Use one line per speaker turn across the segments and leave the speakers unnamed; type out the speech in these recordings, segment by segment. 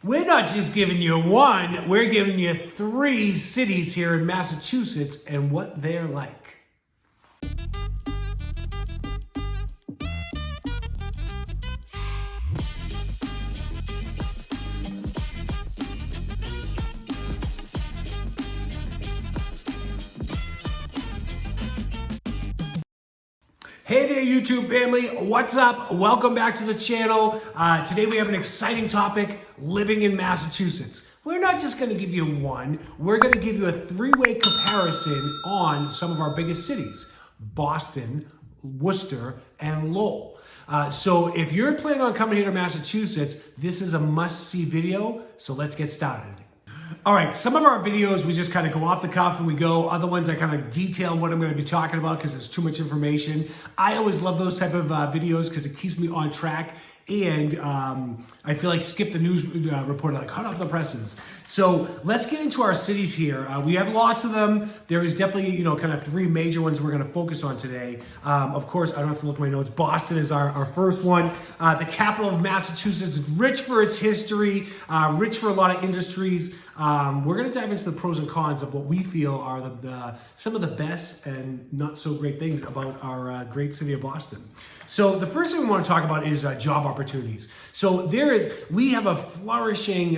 We're not just giving you one, we're giving you 3 cities here in Massachusetts and what they're like. Hey there, YouTube family. What's up? Welcome back to the channel. Today we have an exciting topic, living in Massachusetts. We're not just going to give you one, we're going to give you a 3-way comparison on some of our biggest cities, Boston, Worcester, and Lowell. So if you're planning on coming here to Massachusetts, this is a must-see video, so let's get started. All right, some of our videos, we just kind of go off the cuff and we go. Other ones, I kind of detail what I'm going to be talking about because there's too much information. I always love those type of videos because it keeps me on track. And I feel like skip the news reporter, like hot off the presses. So let's get into our cities here. We have lots of them. There is definitely, kind of 3 major ones we're going to focus on today. Of course, I don't have to look at my notes. Boston is our first one. The capital of Massachusetts, rich for its history, rich for a lot of industries. We're going to dive into the pros and cons of what we feel are some of the best and not so great things about our great city of Boston. So the first thing we want to talk about is job opportunities. So we have a flourishing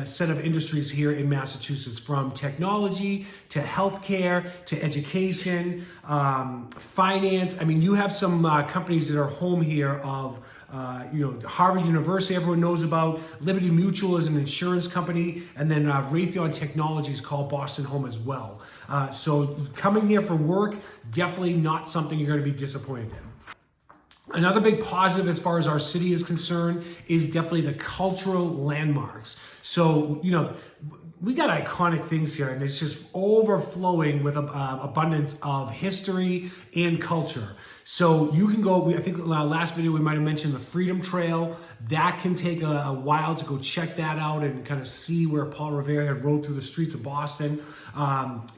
set of industries here in Massachusetts, from technology to healthcare to education, finance. I mean, you have some companies that are home here of Harvard University, everyone knows about. Liberty Mutual is an insurance company, and then Raytheon Technologies called Boston home as well. So coming here for work, definitely not something you're going to be disappointed in. Another big positive as far as our city is concerned is definitely the cultural landmarks. So, we got iconic things here, and it's just overflowing with abundance of history and culture. So you can go, I think last video we might have mentioned the Freedom Trail. That can take a while to go check that out and kind of see where Paul Revere had rode through the streets of Boston.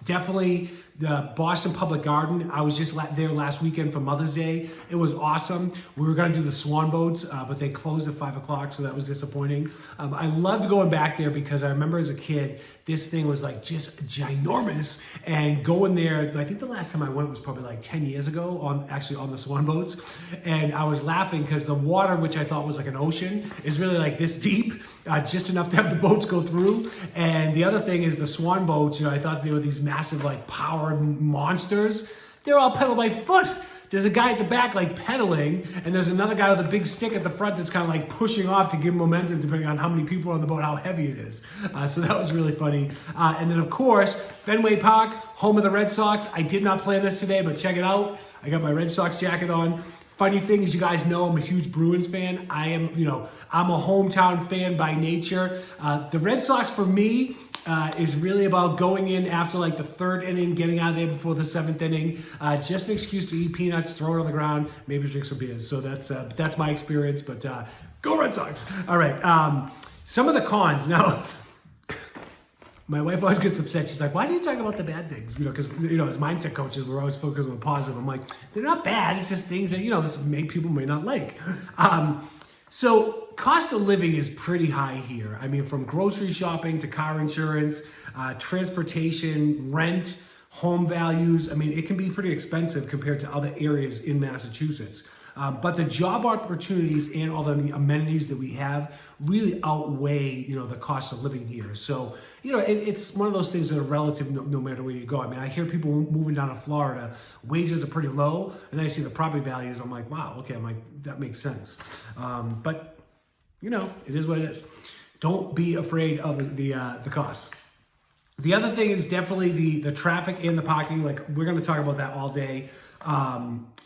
Definitely the Boston Public Garden. I was just there last weekend for Mother's Day. It was awesome. We were going to do the swan boats, but they closed at 5 o'clock, so that was disappointing. I loved going back there because I remember as a kid, this thing was like just ginormous, and going there, I think the last time I went was probably like 10 years ago on the swan boats. And I was laughing because the water, which I thought was like an ocean, is really like this deep, just enough to have the boats go through. And the other thing is the swan boats, I thought they were these massive like powered monsters. They're all pedaled by foot. There's a guy at the back like pedaling, and there's another guy with a big stick at the front that's kind of like pushing off to give momentum depending on how many people are on the boat, how heavy it is. So that was really funny. And then of course, Fenway Park, home of the Red Sox. I did not plan this today, but check it out. I got my Red Sox jacket on. Funny thing is, you guys know I'm a huge Bruins fan. I'm a hometown fan by nature. The Red Sox for me is really about going in after like the 3rd inning, getting out of there before the 7th inning. Just an excuse to eat peanuts, throw it on the ground, maybe drink some beers. So that's my experience, but go Red Sox. All right, some of the cons. Now, my wife always gets upset. She's like, why do you talk about the bad things? Because, as mindset coaches, we're always focused on the positive. I'm like, they're not bad. It's just things that, people may not like. So cost of living is pretty high here. I mean, from grocery shopping to car insurance, transportation, rent, home values. I mean, it can be pretty expensive compared to other areas in Massachusetts. But the job opportunities and all the amenities that we have really outweigh, the cost of living here. So, it's one of those things that are relative no matter where you go. I mean, I hear people moving down to Florida, wages are pretty low, and then I see the property values. I'm like, wow, okay, that makes sense. But, it is what it is. Don't be afraid of the costs. The other thing is definitely the traffic and the parking. Like, we're going to talk about that all day.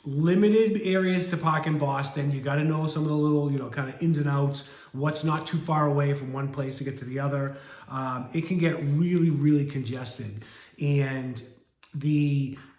Limited areas to park in Boston. You got to know some of the little, kind of ins and outs, what's not too far away from one place to get to the other. It can get really, really congested. And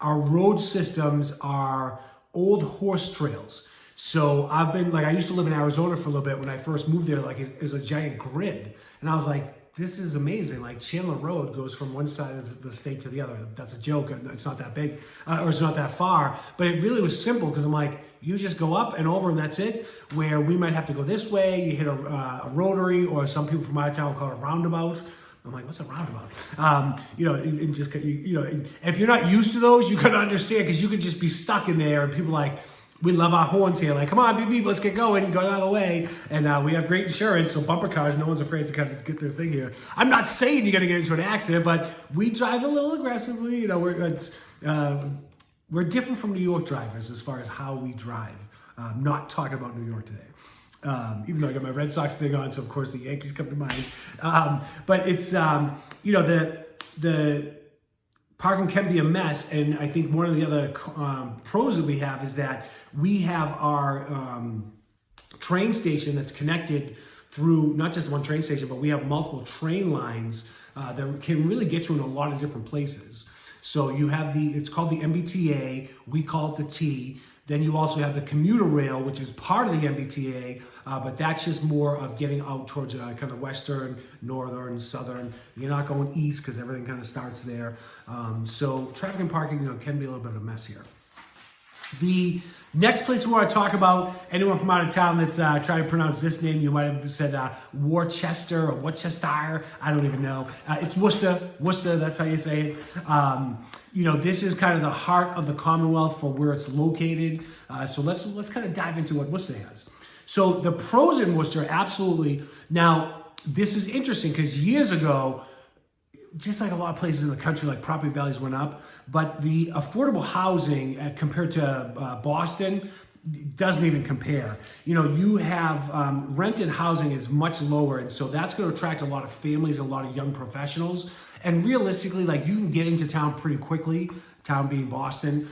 our road systems are old horse trails. So I used to live in Arizona for a little bit. When I first moved there, it was a giant grid. And I was like, this is amazing. Like, Chandler Road goes from one side of the state to the other. That's a joke. It's not that big, or it's not that far. But it really was simple because I'm like, you just go up and over and that's it. Where we might have to go this way, you hit a rotary, or some people from my town call it a roundabout. I'm like, what's a roundabout? And just, if you're not used to those, you can understand, because you could just be stuck in there, and people like, we love our horns here. Like, come on, beep, beep, let's get going, go out of the way. And we have great insurance, so bumper cars, no one's afraid to kind of get their thing here. I'm not saying you're going to get into an accident, but we drive a little aggressively. We're different from New York drivers as far as how we drive. Not talking about New York today. Even though I got my Red Sox thing on, so of course the Yankees come to mind. But it's, the parking can be a mess, and I think one of the other pros that we have is that we have our train station that's connected through not just one train station, but we have multiple train lines that can really get you in a lot of different places. So you have it's called the MBTA, we call it the T. Then you also have the commuter rail, which is part of the MBTA, but that's just more of getting out towards kind of western, northern, southern. You're not going east because everything kind of starts there. So traffic and parking, can be a little bit of a mess here. The next place we want to talk about, anyone from out of town that's trying to pronounce this name, you might have said Worcester or Worcester, I don't even know. It's Worcester, that's how you say it. This is kind of the heart of the Commonwealth for where it's located. So let's kind of dive into what Worcester has. So the pros in Worcester, absolutely. Now, this is interesting because years ago, just like a lot of places in the country, like property values went up, but the affordable housing compared to Boston doesn't even compare. You have rented housing is much lower, and so that's going to attract a lot of families, a lot of young professionals. And realistically, like, you can get into town pretty quickly, town being Boston,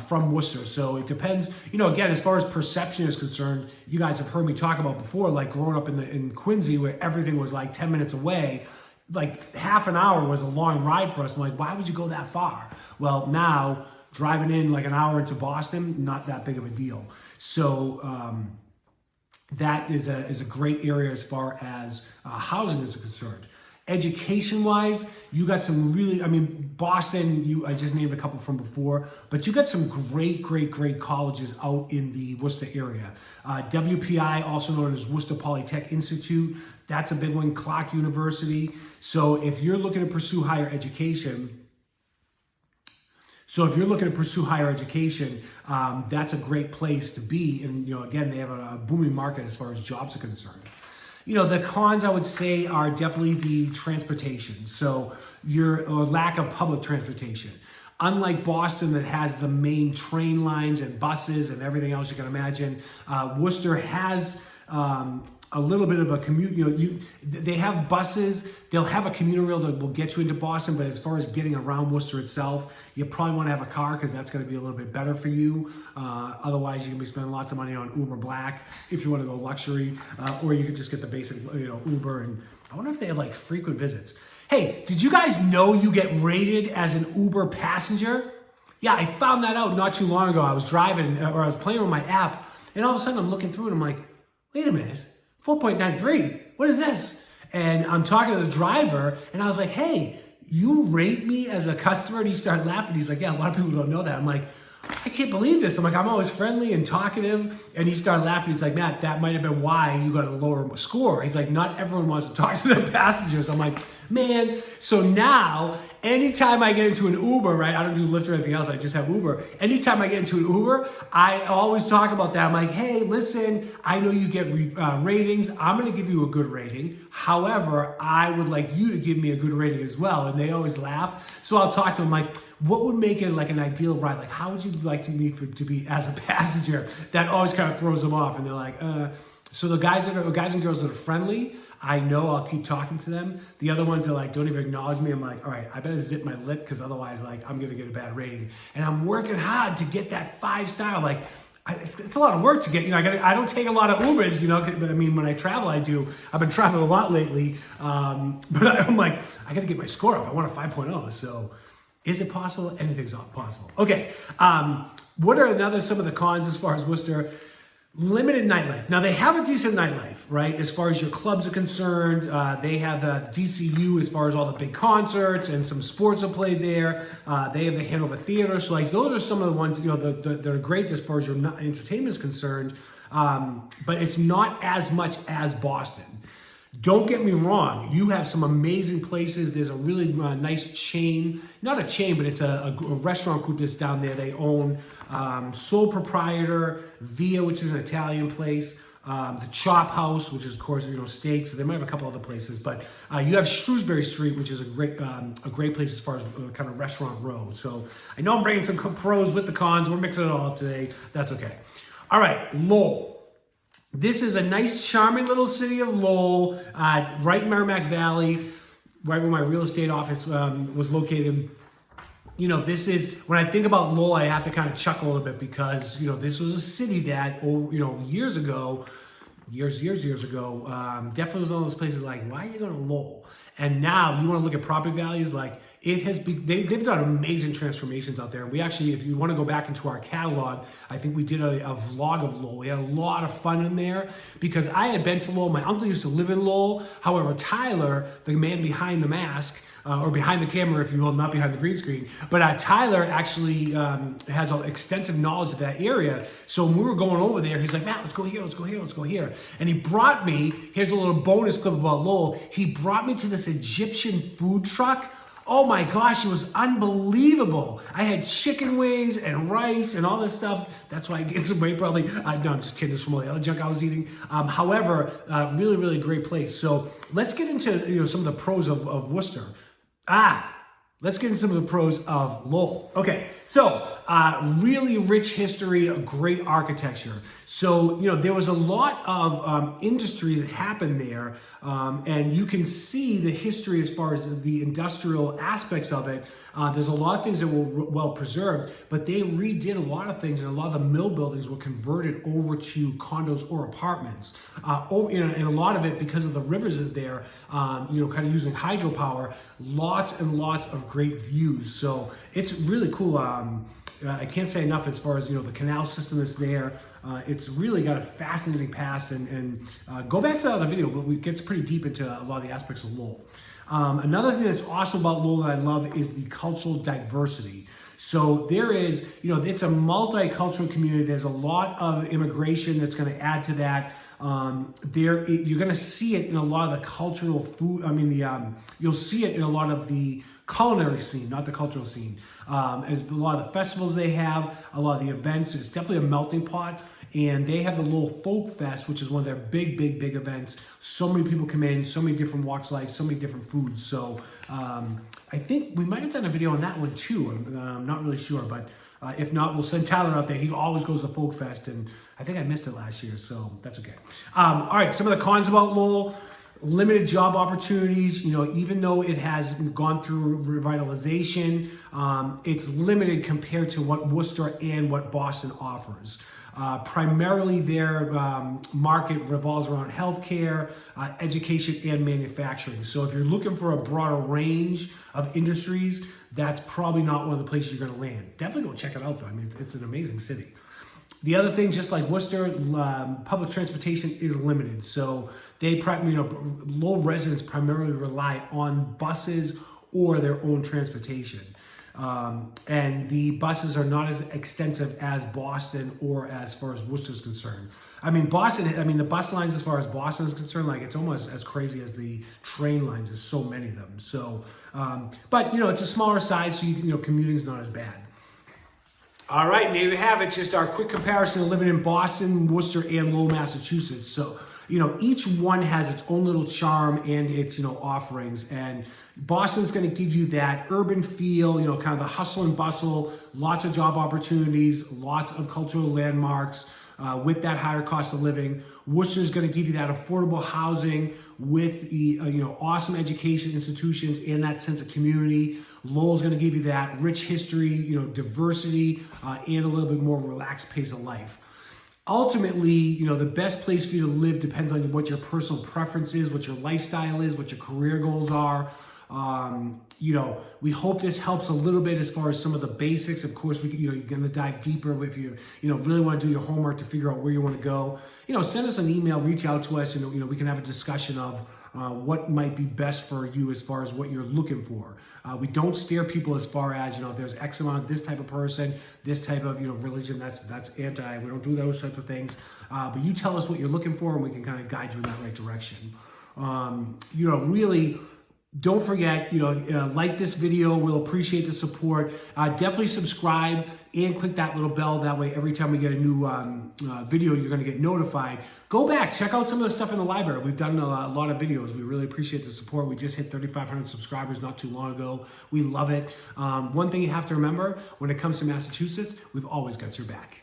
from Worcester. So it depends, again, as far as perception is concerned, you guys have heard me talk about before, like growing up in Quincy, where everything was like 10 minutes away. Like half an hour was a long ride for us. I'm like, why would you go that far? Well, now driving in like an hour into Boston, not that big of a deal. So that is a great area as far as housing is concerned. Education-wise, you got some really, Boston, I just named a couple from before, but you got some great colleges out in the Worcester area. WPI, also known as Worcester Polytech Institute, that's a big one. Clark University. So if you're looking to pursue higher education, that's a great place to be. And, again, they have a booming market as far as jobs are concerned. The cons, I would say, are definitely the transportation. So or lack of public transportation. Unlike Boston, that has the main train lines and buses and everything else you can imagine, Worcester has a little bit of a commute. They have buses. They'll have a commuter rail that will get you into Boston, but as far as getting around Worcester itself, you probably want to have a car because that's going to be a little bit better for you. Otherwise, you can be spending lots of money on Uber Black if you want to go luxury, or you could just get the basic, Uber. And I wonder if they have like frequent visits. Hey, did you guys know you get rated as an Uber passenger? Yeah, I found that out not too long ago. I was driving, or I was playing with my app, and all of a sudden I'm looking through and I'm like, wait a minute, 4.93, what is this? And I'm talking to the driver, and I was like, hey, you rate me as a customer? And he started laughing. He's like, yeah, a lot of people don't know that. I'm like, I can't believe this. I'm like, I'm always friendly and talkative. And he started laughing. He's like, Matt, that might have been why you got a lower score. He's like, not everyone wants to talk to their passengers. I'm like, man. So now, anytime I get into an Uber, right? I don't do Lyft or anything else. I just have Uber. Anytime I get into an Uber, I always talk about that. I'm like, hey, listen, I know you get ratings. I'm going to give you a good rating. However, I would like you to give me a good rating as well. And they always laugh. So I'll talk to them like, what would make it like an ideal ride? Like, how would you like me to be as a passenger? That always kind of throws them off. And they're like, So the guys and girls that are friendly, I know I'll keep talking to them. The other ones are like, don't even acknowledge me. I'm like, all right, I better zip my lip because otherwise, like, I'm going to get a bad rating. And I'm working hard to get that 5-star. Like, it's a lot of work to get. I don't take a lot of Ubers. But I mean, when I travel, I do. I've been traveling a lot lately. But I'm like, I got to get my score up. I want a 5.0. So, is it possible? Anything's possible. Okay. What are some of the cons as far as Worcester? Limited nightlife. Now they have a decent nightlife, right? As far as your clubs are concerned, they have the DCU as far as all the big concerts and some sports are played there. They have the Hanover Theater. So like those are some of the ones, that are great as far as your entertainment is concerned. But it's not as much as Boston. Don't get me wrong, you have some amazing places. There's a really nice chain, not a chain, but it's a restaurant group that's down there. They own sole proprietor, Via, which is an Italian place, the Chop House, which is, of course, steaks. So they might have a couple other places, but you have Shrewsbury Street, which is a great place as far as kind of restaurant row. So I know I'm bringing some pros with the cons. We're mixing it all up today. That's okay. All right, Lowell. This is a nice, charming little city of Lowell, right in Merrimack Valley, right where my real estate office was located. This is, when I think about Lowell, I have to kind of chuckle a little bit because, this was a city that, years ago, definitely was one of those places like, why are you going to Lowell? And now you want to look at property values, like it has been, they've done amazing transformations out there. And we actually, if you want to go back into our catalog, I think we did a vlog of Lowell. We had a lot of fun in there because I had been to Lowell. My uncle used to live in Lowell. However, Tyler, the man behind the mask, or behind the camera, if you will, not behind the green screen. But Tyler actually has an extensive knowledge of that area. So when we were going over there, he's like, Matt, let's go here, let's go here, let's go here. And he brought me, here's a little bonus clip about Lowell. He brought me to this Egyptian food truck. Oh my gosh, it was unbelievable. I had chicken wings and rice and all this stuff. That's why I gained some weight probably. No, I'm just kidding. It's from all the other junk I was eating. However, really, really great place. So let's get into some of the pros of Worcester. Let's get into some of the pros of Lowell. Okay, so really rich history, great architecture. So, there was a lot of industry that happened there, and you can see the history as far as the industrial aspects of it. There's a lot of things that were well preserved, but they redid a lot of things, and a lot of the mill buildings were converted over to condos or apartments. And a lot of it, because of the rivers that are there, kind of using hydropower, lots and lots of great views. So it's really cool. I can't say enough as far as, the canal system that's there. It's really got a fascinating past, and go back to the other video, but it gets pretty deep into a lot of the aspects of Lowell. Another thing that's awesome about Lowell that I love is the cultural diversity. So there is, it's a multicultural community. There's a lot of immigration that's going to add to that. You're going to see it in a lot of the cultural food. You'll see it in a lot of the culinary scene, not the cultural scene. As a lot of the festivals they have, a lot of the events, it's definitely a melting pot. And they have the Lowell Folk Fest, which is one of their big events. So many people come in, so many different walks of life, so many different foods. So I think we might have done a video on that one too. I'm not really sure, but if not, we'll send Tyler out there. He always goes to Folk Fest, and I think I missed it last year, so that's okay. All right, some of the cons about Lowell. Limited job opportunities, even though it has gone through revitalization, it's limited compared to what Worcester and what Boston offers. Primarily their market revolves around healthcare, education, and manufacturing. So if you're looking for a broader range of industries, that's probably not one of the places you're going to land. Definitely go check it out though. It's an amazing city. The other thing, just like Worcester, public transportation is limited. So they, Lowell residents primarily rely on buses or their own transportation. And the buses are not as extensive as Boston or as far as Worcester is concerned. The bus lines as far as Boston is concerned, it's almost as crazy as the train lines. There's so many of them. So, but it's a smaller size, so commuting is not as bad. All right, there you have it. Just our quick comparison of living in Boston, Worcester, and Lowell, Massachusetts. So, each one has its own little charm and its, offerings. And Boston's going to give you that urban feel, kind of the hustle and bustle, lots of job opportunities, lots of cultural landmarks with that higher cost of living. Worcester's going to give you that affordable housing with the, awesome education institutions and that sense of community. Lowell's going to give you that rich history, diversity, and a little bit more relaxed pace of life. Ultimately, the best place for you to live depends on what your personal preference is, what your lifestyle is, what your career goals are. We hope this helps a little bit as far as some of the basics. Of course, you're going to dive deeper if you really want to do your homework to figure out where you want to go. Send us an email, reach out to us, and we can have a discussion of what might be best for you as far as what you're looking for. We don't steer people as far as, if there's X amount of this type of person, this type of, religion, that's anti. We don't do those type of things. But you tell us what you're looking for, and we can kind of guide you in that right direction. Really, don't forget, like this video. We'll appreciate the support. Definitely subscribe and click that little bell. That way, every time we get a new video, you're going to get notified. Go back, check out some of the stuff in the library. We've done a lot of videos. We really appreciate the support. We just hit 3,500 subscribers not too long ago. We love it. One thing you have to remember when it comes to Massachusetts, we've always got your back.